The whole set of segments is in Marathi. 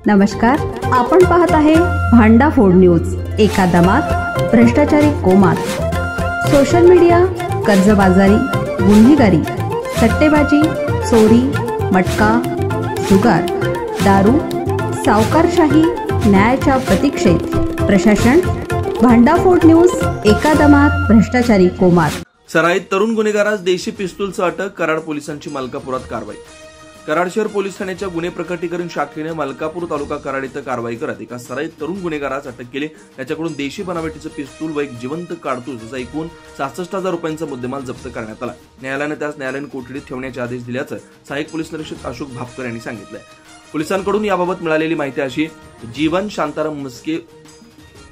नमस्कार, आपण पाहत आहे भांडाफोड न्यूज। एका दमात भ्रष्टाचारी कोमात, सोशल मीडिया, कर्जबाजारी, गुन्हेगारी, सट्टेबाजी, चोरी, मटका, जुगार, दारू, सावकारशाही, न्यायाच्या प्रतीक्षेत प्रशासन। भांडाफोड न्यूज, एका दमात भ्रष्टाचारी कोमात। सराईत तरुण गुन्हेगारास देशी पिस्तूलसह अटक, कराड पोलिसांची मलकापुरात कारवाई। कराड शहर पोलीस ठाण्याच्या गुन्हे प्रकटीकरण शाखेने मलकापूर तालुका कराड इथं कारवाई करत एका सराईत तरुण गुन्हेगारास अटक केली। त्याच्याकडून देशी बनावटीचं पिस्तूल व एक जिवंत कारतूस असा एकूण 66,000 रुपयांचा मुद्देमाल जप्त करण्यात आला। न्यायालयाने त्यास न्यायालयीन कोठडीत ठेवण्याचे आदेश दिल्याचं सहाय्यक पोलीस निरीक्षक अशोक भापकर यांनी सांगितलंय। पोलिसांकडून याबाबत मिळालेली माहिती अशी, जीवन शांताराम मस्के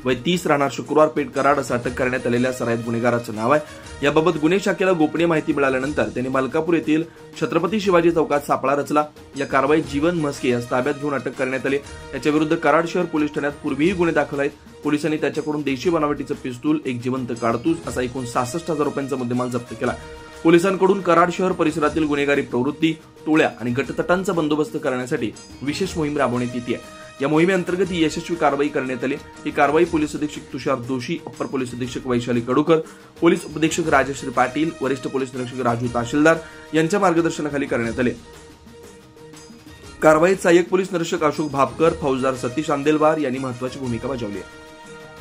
वय 30 राहणार शुक्रवार पेठ कराड असं अटक करण्यात आलेल्या सराईत गुन्हेगाराचं नाव आहे। याबाबत गुन्हे शाखेला गोपनीय माहिती मिळाल्यानंतर त्यांनी मलकापूर येथील छत्रपती शिवाजी चौकात सापळा रचला। या कारवाईत जीवन मस्के यास ताब्यात घेऊन अटक करण्यात आली। त्याच्या विरुद्ध कराड शहर पोलीस ठाण्यात पूर्वीही गुन्हे दाखल आहेत। पोलिसांनी त्याच्याकडून देशी बनावटीचं पिस्तूल, एक जिवंत कारतूस असा एकूण 66,000 रुपयांचा मुद्देमाल जप्त केला। पोलिसांकडून कराड शहर परिसरातील गुन्हेगारी प्रवृत्ती, टोळ्या आणि गटतटांचा बंदोबस्त करण्यासाठी विशेष मोहीम राबवण्यात येते आहे। या मोहिमेअंतर्गत ही यशस्वी कारवाई करण्यात आली। ही कारवाई पोलीस अधीक्षक तुषार जोशी, अप्पर पोलीस अधीक्षक वैशाली कडूकर, पोलीस उपअधीक्षक राजश्री पाटील, वरिष्ठ पोलीस निरीक्षक राजू तहसीलदार यांच्या मार्गदर्शनाखाली करण्यात आली। कारवाईत सहाय्यक पोलीस निरीक्षक अशोक भापकर, फौजदार सतीश अंदेलवार यांनी महत्त्वाची भूमिका बजावली आहे।